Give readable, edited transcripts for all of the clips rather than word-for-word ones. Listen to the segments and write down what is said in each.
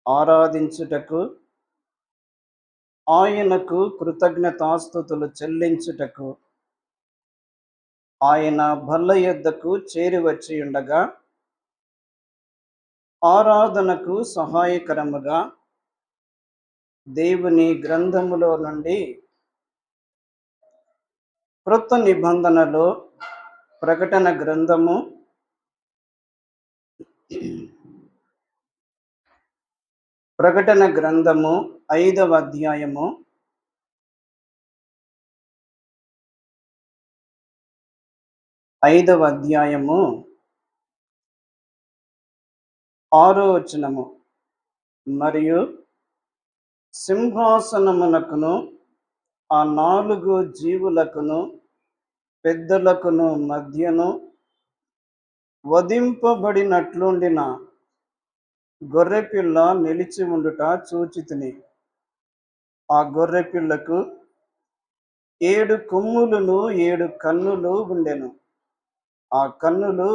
ఆరాధించుటకు, ఆయనకు కృతజ్ఞతాస్తుతులు చెల్లించుటకు ఆయన బల్ల యొద్దకు చేరి వచ్చి ఉండగా, ఆరాధనకు సహాయకరముగా దేవుని గ్రంథములో నుండి క్రొత్త నిబంధనలో ప్రకటన గ్రంథము 5వ అధ్యాయము 6వ వచనము. మరియు సింహాసనమునకును ఆ 4 జీవులకును పెద్దలకును మధ్యను వధింపబడినట్లుండిన గొర్రెపిల్ల నిలిచి ఉండుట చూచితిని. ఆ గొర్రెపిల్లకు 7 కొమ్ములను 7 కన్నులు ఉండెను. ఆ కన్నులు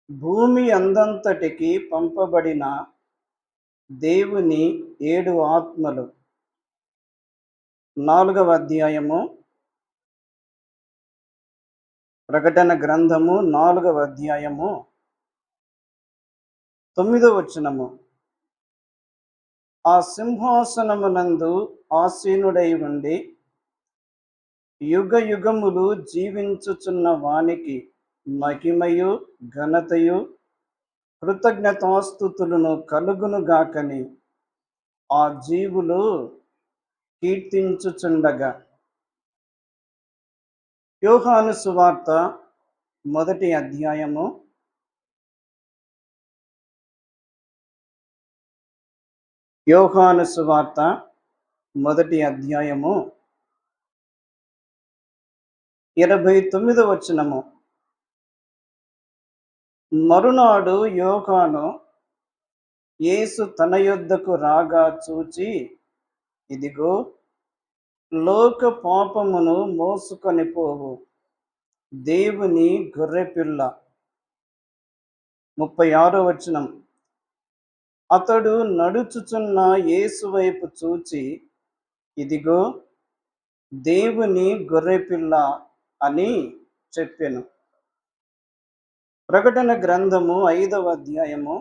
భూమి అందంతటికి పంపబడిన దేవుని 7 ఆత్మలు. 4వ అధ్యాయము ప్రకటన గ్రంథము 4వ అధ్యాయము 9వ వచనము. ఆ సింహాసనమునందు ఆసీనుడై ఉండి యుగ యుగములు జీవించుచున్న వానికి మహిమయు ఘనతయు కృతజ్ఞతాస్తుతులను కలుగునుగాకని ఆ జీవులు కీర్తించుచుండగా. యోహాను సువార్త 1వ అధ్యాయము 29వ వచనము. మరునాడు యోహాను యేసు తన యొద్దకు రాగా చూచి, ఇదిగో లోక పాపమును మోసుకొని పోవు దేవుని గొర్రెపిల్ల. 36వ వచనం. అతడు నడుచుచున్న యేసు వైపు చూచి, ఇదిగో దేవుని గొర్రెపిల్ల అని చెప్పెను. ప్రకటన గ్రంథము 5వ అధ్యాయము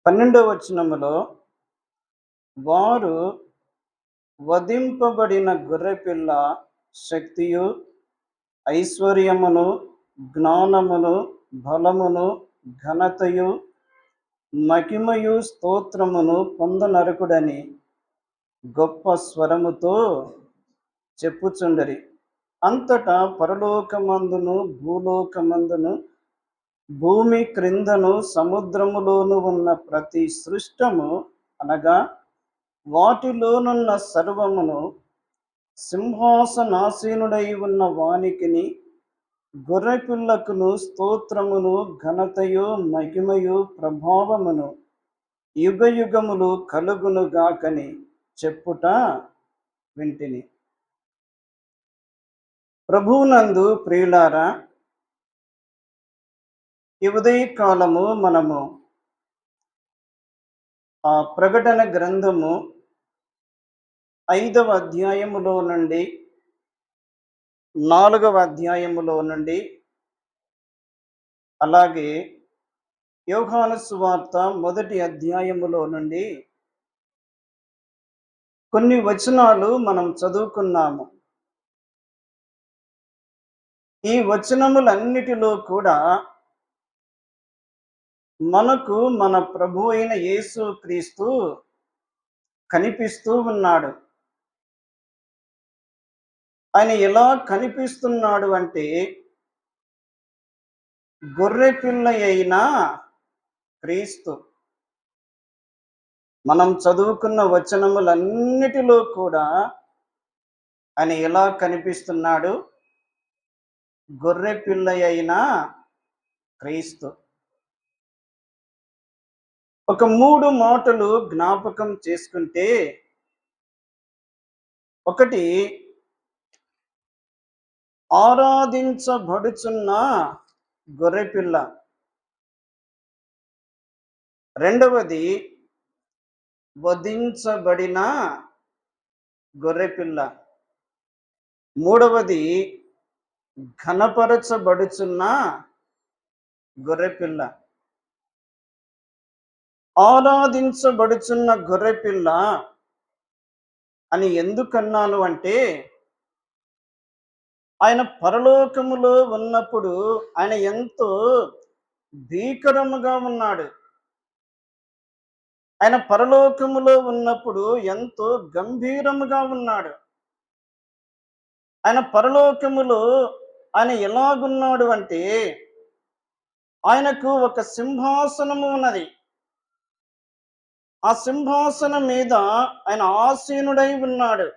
12వ వచనములో, వారు వధింపబడిన గొర్రెపిల్ల శక్తియు ఐశ్వర్యమును జ్ఞానమును బలమును ఘనతయు మహిమయు స్తోత్రమును పొందనరకుడని గొప్ప స్వరముతో చెప్పుచుండరి. అంతటా పరలోకమందును భూలోకమందును భూమి క్రిందను సముద్రములోను ఉన్న ప్రతి సృష్టము అనగా వాటిలోనున్న సర్వమును సింహాసనాసీనుడై ఉన్న వానికిని గొర్రెపిల్లకును స్తోత్రమును ఘనతయు మహిమయు ప్రభావమును యుగ యుగములు కలుగునుగాకని చెప్పుట వింటిని. ప్రభువునందు ప్రియులారా, ఈ ఉదయకాలము మనము ఆ ప్రకటన గ్రంథము 5వ అధ్యాయములో నుండి 4వ అధ్యాయములో నుండి, అలాగే యోహాను సువార్త 1వ అధ్యాయములో నుండి కొన్ని వచనాలు మనం చదువుకున్నాము. ఈ వచనములన్నిటిలో కూడా మనకు మన ప్రభు అయిన యేసు క్రీస్తు కనిపిస్తూ ఉన్నాడు. ఆయన ఎలా కనిపిస్తున్నాడు అంటే, గొర్రెపిల్ల అయిన క్రీస్తు. మనం చదువుకున్న వచనములన్నిటిలో కూడా ఆయన ఎలా కనిపిస్తున్నాడు? గొర్రెపిల్ల అయిన క్రీస్తు. ఒక 3 మాటలు జ్ఞాపకం చేసుకుంటే, ఒకటి ఆరాధించబడుచున్న గొర్రెపిల్ల. రెండవది వధించబడిన గొర్రెపిల్ల. మూడవది ఘనపరచబడుచున్న గొర్రెపిల్ల. ఆరాధించబడుచున్న గొర్రెపిల్ల అని ఎందుకన్నాను అంటే, ఆయన పరలోకములో ఉన్నప్పుడు ఆయన ఎంతో భీకరముగా ఉన్నాడు. ఆయన పరలోకములో ఉన్నప్పుడు ఎంతో గంభీరముగా ఉన్నాడు. ఆయన పరలోకములో ఆయన ఎలాగున్నాడు అంటే, ఆయనకు ఒక సింహాసనము ఉన్నది. ఆ సింహాసనం మీద ఆయన ఆసీనుడై ఉన్నాడు.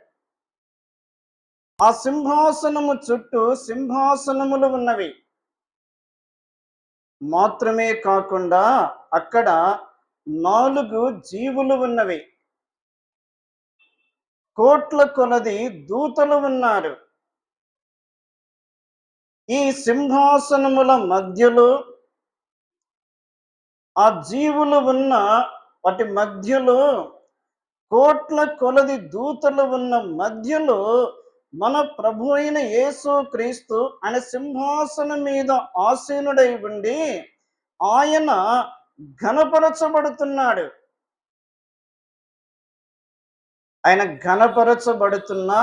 ఆ సింహాసనము చుట్టూ సింహాసనములు ఉన్నవి. మాత్రమే కాకుండా అక్కడ 4 జీవులు ఉన్నవి. కోట్ల కొలది దూతలు ఉన్నారు. ఈ సింహాసనముల మధ్యలో, ఆ జీవులు ఉన్న వాటి మధ్యలో, కోట్ల కొలది దూతలు ఉన్న మధ్యలో మన ప్రభు అయిన యేసు క్రీస్తు ఆయన సింహాసనం మీద ఆసీనుడై ఉండి ఆయన ఘనపరచబడుతున్నాడు. ఆయన ఘనపరచబడుతున్నా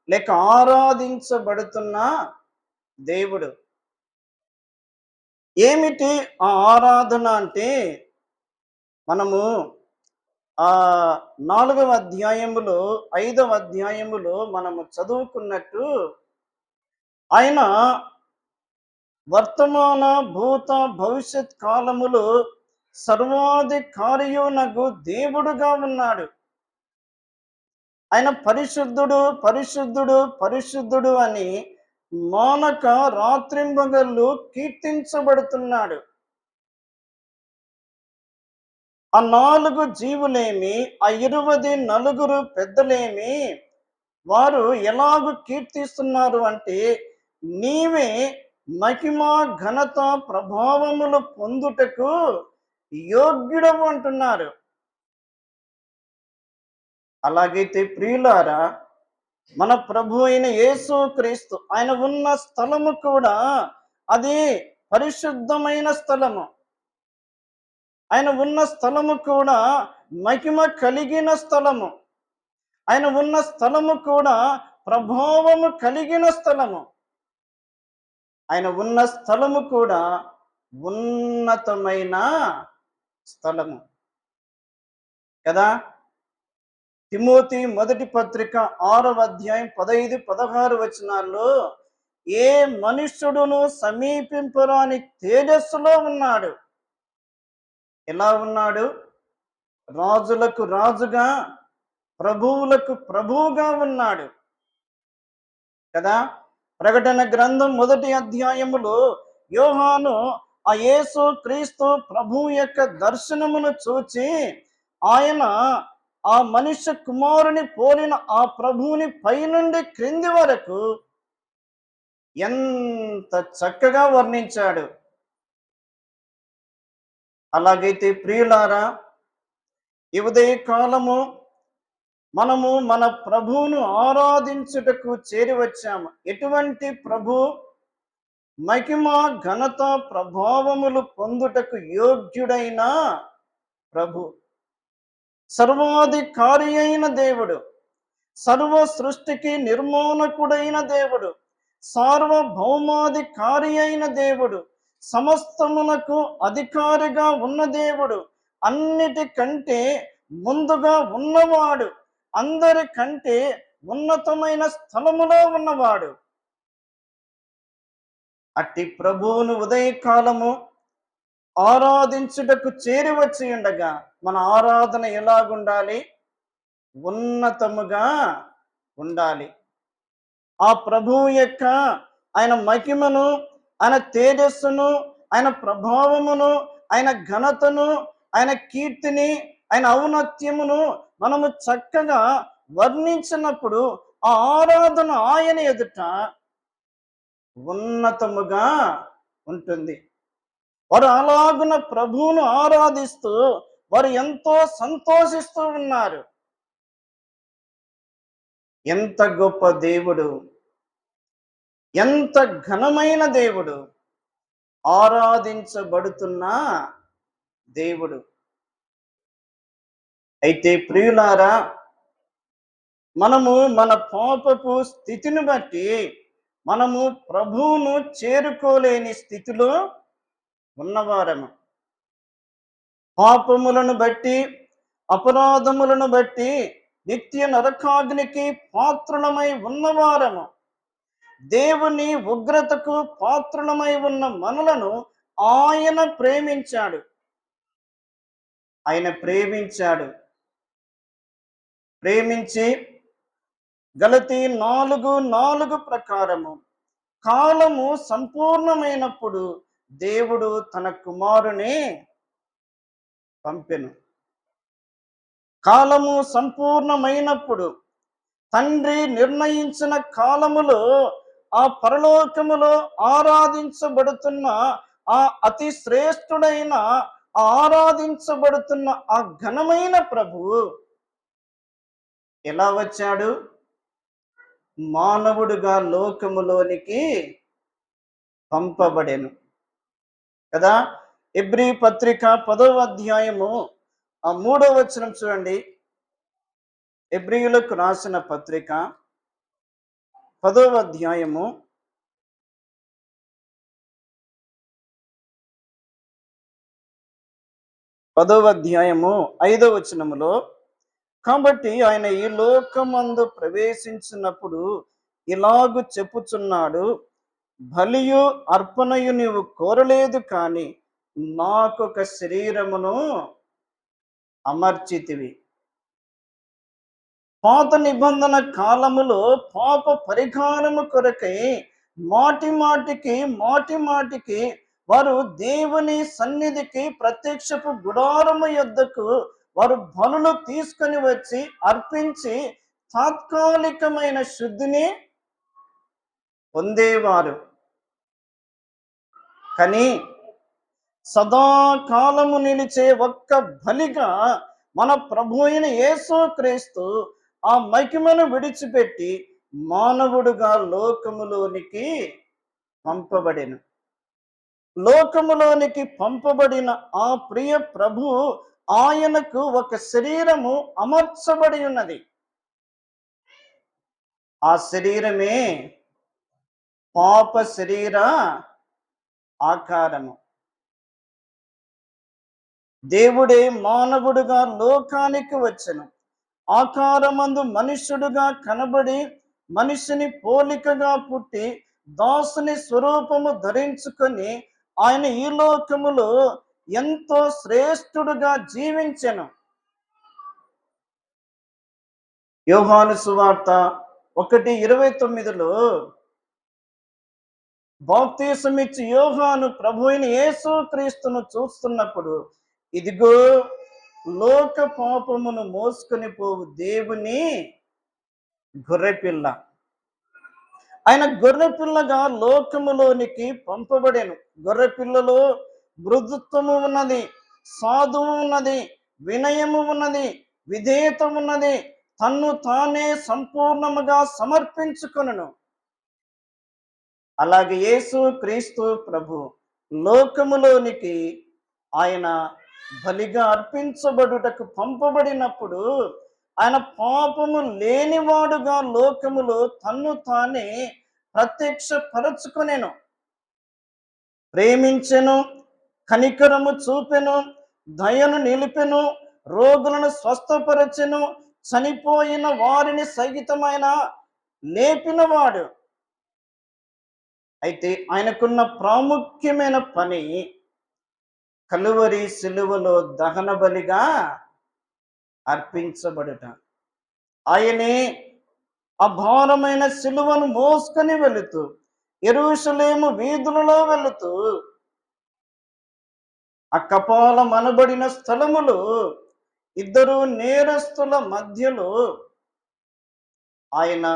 లేక ఆరాధించబడుతున్న దేవుడు. ఏమిటి ఆ ఆరాధన అంటే, మనము 4వ అధ్యాయములో 5వ అధ్యాయములో మనము చదువుకున్నట్టు, ఆయన వర్తమాన భూత భవిష్యత్ కాలములో సర్వాధికారియునగు దేవుడుగా ఉన్నాడు. ఆయన పరిశుద్ధుడు పరిశుద్ధుడు పరిశుద్ధుడు అని మానక రాత్రింబగళ్ళు కీర్తించబడుతున్నాడు. ఆ 4 జీవులేమి, ఆ 24 పెద్దలేమి, వారు ఎలాగూ కీర్తిస్తున్నారు అంటే, నీవే మహిమ ఘనత ప్రభావములు పొందుటకు యోగ్యుడవు అంటున్నారు. అలాగైతే ప్రియులారా, మన ప్రభు అయిన యేసు క్రీస్తు ఆయన ఉన్న స్థలము కూడా అది పరిశుద్ధమైన స్థలము. ఆయన ఉన్న స్థలము కూడా మహిమ కలిగిన స్థలము. ఆయన ఉన్న స్థలము కూడా ప్రభావము కలిగిన స్థలము. ఆయన ఉన్న స్థలము కూడా ఉన్నతమైన స్థలము కదా. తిమోతి మొదటి పత్రిక 6వ అధ్యాయం 15, 16 వచనాల్లో, ఏ మనుష్యుడును సమీపింపరాని తేజస్సులో ఉన్నాడు. ఎలా ఉన్నాడు? రాజులకు రాజుగా, ప్రభువులకు ప్రభువుగా ఉన్నాడు కదా. ప్రకటన గ్రంథం 1వ అధ్యాయములో యోహాను ఆ యేసు క్రీస్తు ప్రభువు యొక్క దర్శనమును చూచి, ఆయన ఆ మనుష్య కుమారుని పోలిన ఆ ప్రభువుని పైనుండి క్రింది వరకు ఎంత చక్కగా వర్ణించాడు. అలాగైతే ప్రియులారా, ఈ ఉదయ కాలము మనము మన ప్రభువును ఆరాధించుటకు చేరి వచ్చాము. ఎటువంటి ప్రభు? మహిమ ఘనత ప్రభావములు పొందుటకు యోగ్యుడైన ప్రభు, సర్వాధికారి అయిన దేవుడు, సర్వ సృష్టికి నిర్మాణకుడైన దేవుడు, సార్వభౌమాధికారి అయిన దేవుడు, సమస్తమునకు అధికారిగా ఉన్న దేవుడు, అన్నిటికంటే ముందుగా ఉన్నవాడు, అందరికంటే ఉన్నతమైన స్థలములో ఉన్నవాడు. అట్టి ప్రభువును ఉదయకాలము ఆరాధించుటకు చేరి వచ్చి ఉండగా మన ఆరాధన ఎలాగుండాలి? ఉన్నతముగా ఉండాలి. ఆ ప్రభువు యొక్క ఆయన మహిమను, ఆయన తేజస్సును, ఆయన ప్రభావమును, ఆయన ఘనతను, ఆయన కీర్తిని, ఆయన ఔన్నత్యమును మనము చక్కగా వర్ణించినప్పుడు ఆ ఆరాధన ఆయన ఎదుట ఉన్నతముగా ఉంటుంది. వారు అలాగున ప్రభువును ఆరాధిస్తూ వారు ఎంతో సంతోషిస్తూ ఉన్నారు. ఎంత గొప్ప దేవుడు, ఎంత ఘనమైన దేవుడు, ఆరాధించబడుతున్న దేవుడు. అయితే ప్రియులారా, మనము మన పాపపు స్థితిని బట్టి మనము ప్రభువును చేరుకోలేని స్థితిలో ఉన్నవారము. పాపములను బట్టి, అపరాధములను బట్టి నిత్య నరకాగ్నికి పాత్రులమై ఉన్నవారము. దేవుని ఉగ్రతకు పాత్రులమై ఉన్న మనలను ఆయన ప్రేమించాడు. ప్రేమించి గలతీ 4:4 ప్రకారము కాలము సంపూర్ణమైనప్పుడు దేవుడు తన కుమారుని పంపెను. కాలము సంపూర్ణమైనప్పుడు తండ్రి నిర్ణయించిన కాలములో ఆ పరలోకములో ఆరాధించబడుతున్న ఆ అతి శ్రేష్ఠుడైన ఆరాధించబడుతున్న ఆ ఘనమైన ప్రభువు ఎలా వచ్చాడు? మానవుడుగా లోకములోనికి పంపబడెను కదా. ఎబ్రీ పత్రిక 10వ అధ్యాయము 3వ వచనం చూడండి. ఎబ్రీయులకు రాసిన పత్రిక 10వ అధ్యాయము 5వ వచనములో, కాబట్టి ఆయన ఈ లోకమందు ప్రవేశించినప్పుడు ఇలాగు చెప్పుచున్నాడు, బలియు అర్పణయు నీవు కోరలేదు కానీ నాకొక శరీరమును అమర్చితివి. పాత నిబంధన కాలములో పాప పరిహారము కొరకై మాటి మాటికి వారు దేవుని సన్నిధికి ప్రత్యక్షపు గుడారము యొద్దకు వారు బలులు తీసుకొని వచ్చి అర్పించి తాత్కాలికమైన శుద్ధిని పొందేవారు. కానీ సదాకాలము నిలిచే ఒక్క బలిగా మన ప్రభు అయిన యేసుక్రీస్తు ఆ మహిమను విడిచిపెట్టి మానవుడుగా లోకములోనికి పంపబడెను. లోకములోనికి పంపబడిన ఆ ప్రియ ప్రభు ఆయనకు ఒక శరీరము అమర్చబడి ఉన్నది. ఆ శరీరమే పాప శరీర ఆకారము. దేవుడే మానవుడుగా లోకానికి వచ్చెను. ఆకారమందు మనుష్యుడుగా కనబడి మనిషిని పోలికగా పుట్టి దాసుని స్వరూపము ధరించుకొని ఆయన ఈ లోకములో ఎంతో శ్రేష్ఠుడుగా జీవించెను. యోహాను సువార్త 1:29లో బాప్తీసమిచ్చి యోహాను ప్రభు అయిన యేసుక్రీస్తును చూస్తున్నప్పుడు, ఇదిగో లోక పాపమును మోసుకొని పోవు దేవుని గొర్రెపిల్ల. ఆయన గొర్రెపిల్లగా లోకములోనికి పంపబడెను. గొర్రెపిల్లలో మృదుత్వము ఉన్నది, సాధువు ఉన్నది, వినయము ఉన్నది, విధేయత ఉన్నది, తన్ను తానే సంపూర్ణముగా సమర్పించుకొనును. అలాగే యేసు క్రీస్తు ప్రభు లోకములోనికి ఆయన బలిగా అర్పించబడుటకు పంపబడినప్పుడు ఆయన పాపము లేనివాడుగా లోకములో తన్ను తానే ప్రత్యక్షపరచుకొనెను. ప్రేమించెను, కనికరము చూపెను, దయను నిలిపెను, రోగులను స్వస్థపరచెను, చనిపోయిన వారిని సహితమైన లేపినవాడు. అయితే ఆయనకున్న ప్రాముఖ్యమైన పని కలువరి సిలువలో దహన బలిగా అర్పించబడుట. ఆయనే అభారమైన సిలువను మోసుకొని వెళుతూ యెరూషలేము వీధులలో వెళుతూ ఆ కపాలం అనబడిన స్థలములో ఇద్దరు నేరస్తుల మధ్యలో ఆయన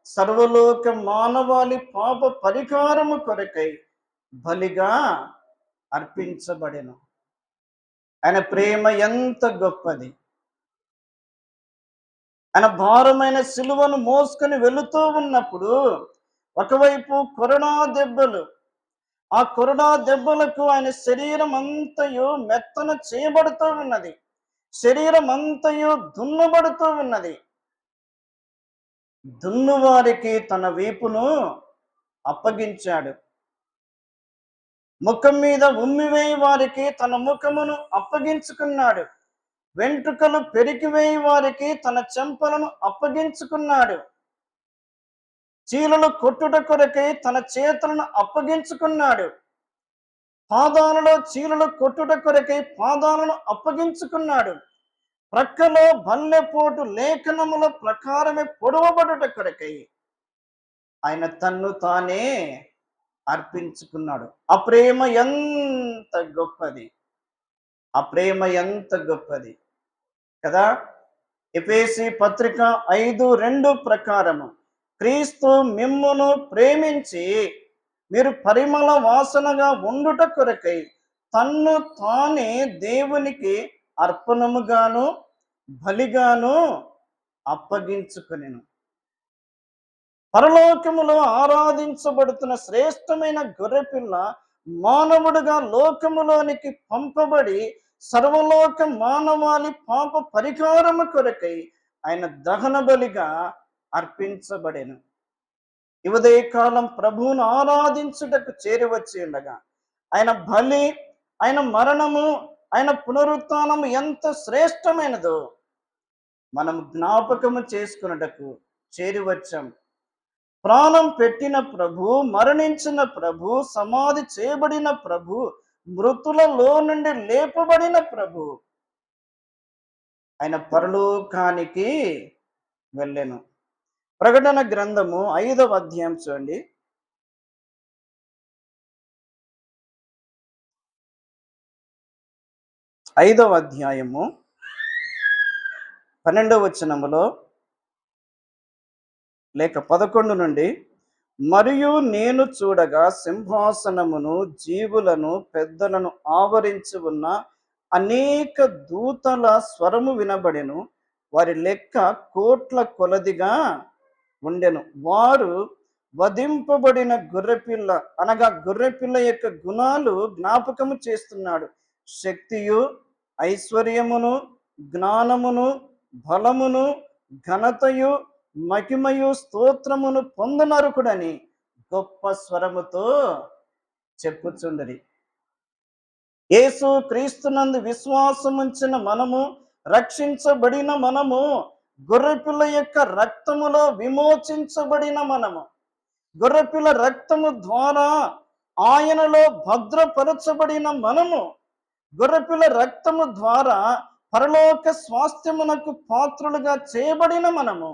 సర్వలోక మానవాళి పాప పరిహారము కొరకై బలిగా అర్పించబడెను. ఆయన ప్రేమ ఎంత గొప్పది! ఆయన భారమైన సిలువను మోసుకొని వెళుతూ ఉన్నప్పుడు ఒకవైపు కొరడా దెబ్బలు, ఆ కొరడా దెబ్బలకు ఆయన శరీరం అంతయు మెత్తన చేయబడుతూ ఉన్నది. శరీరం అంతయు దున్నబడుతూ ఉన్నది. దున్నువారికి తన వీపును అప్పగించాడు. ముఖం మీద ఉమ్మివేయి వారికి తన ముఖమును అప్పగించుకున్నాడు. వెంట్రుకలు పెరికివేయి వారికి తన చెంపలను అప్పగించుకున్నాడు. చీలలు కొట్టుట కొరకై తన చేతులను అప్పగించుకున్నాడు. పాదాలలో చీలలు కొట్టుట కొరకై పాదాలను అప్పగించుకున్నాడు. ప్రక్కలో బల్లెపోటు లేఖనముల ప్రకారమే పొడవబడుట కొరకై ఆయన తన్ను తానే అర్పించుకున్నాడు. ఆ ప్రేమ ఎంత గొప్పది! ఆ ప్రేమ ఎంత గొప్పది కదా! ఎఫెసీ పత్రిక 5:2 ప్రకారము క్రీస్తు మిమ్మును ప్రేమించి మీరు పరిమళ వాసనగా ఉండుట కొరకై తన్ను తానే దేవునికి అర్పణముగాను బలిగాను అప్పగించుకొనెను. పరలోకములో ఆరాధించబడుతున్న శ్రేష్టమైన గొర్రెపిల్ల మానవుడుగా లోకములోనికి పంపబడి సర్వలోక మానవాళి పాప పరిహారము కొరకై ఆయన దహన బలిగా అర్పించబడెను. ఈ ఉదయకాలం ప్రభువును ఆరాధించుటకు చేరివచ్చి ఉండగా ఆయన బలి, ఆయన మరణము, ఆయన పునరుత్థానము ఎంత శ్రేష్టమైనదో మనం జ్ఞాపకము చేసుకున్నటకు చేరివచ్చాం. ప్రాణం పెట్టిన ప్రభు, మరణించిన ప్రభు, సమాధి చేయబడిన ప్రభు, మృతులలో నుండి లేపబడిన ప్రభు ఆయన పరలోకానికి వెళ్ళెను. ప్రకటన గ్రంథము 5వ అధ్యాయం చూడండి. 5వ అధ్యాయము 12వ వచనములో లేక 11 నుండి, మరియు నేను చూడగా సింహాసనమును, జీవులను, పెద్దలను ఆవరించి ఉన్న అనేక దూతల స్వరము వినబడెను. వారి లెక్క కోట్ల కొలదిగా ఉండెను. వారు వధింపబడిన గొర్రెపిల్ల అనగా గొర్రెపిల్ల యొక్క గుణాలు జ్ఞాపకము చేస్తున్నాడు. శక్తియు, ఐశ్వర్యమును, జ్ఞానమును, బలమును, ఘనతయు, మహిమయు, స్తోత్రమును పొందనరుకుడని గొప్ప స్వరముతో చెప్పుచుండరి. యేసు క్రీస్తునందు విశ్వాసముంచిన మనము, రక్షించబడిన మనము, గొర్రెపిల్ల యొక్క రక్తములో విమోచించబడిన మనము, గొర్రెపిల్ల రక్తము ద్వారా ఆయనలో భద్రపరచబడిన మనము, గొర్రెపిల్ల రక్తము ద్వారా పరలోక స్వాస్థ్యమునకు పాత్రులుగా చేయబడిన మనము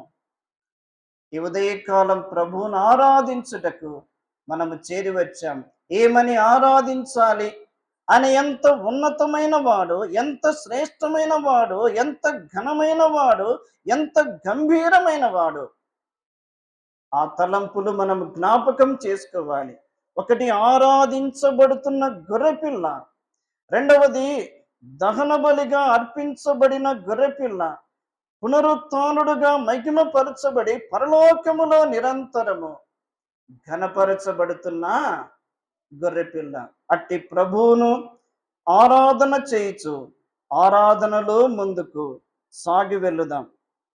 ఈ ఉదయకాలం ప్రభువును ఆరాధించుటకు మనము చేరి వచ్చాం. ఏమని ఆరాధించాలి? ఆయన ఎంత ఉన్నతమైన వాడు, ఎంత శ్రేష్టమైన వాడు, ఎంత ఘనమైన వాడు, ఎంత గంభీరమైన వాడు. ఆ తలంపులు మనం జ్ఞాపకం చేసుకోవాలి. ఒకటి ఆరాధించబడుతున్న గొర్రెపిల్ల, రెండవది దహన బలిగా అర్పించబడిన గొర్రెపిల్ల, పునరుత్థానుడుగా మహిమపరచబడి పరలోకములో నిరంతరము ఘనపరచబడుతున్న గొర్రెపిల్ల. అట్టి ప్రభువును ఆరాధన చేయుచు ఆరాధనలో ముందుకు సాగి వెళ్ళుదాం.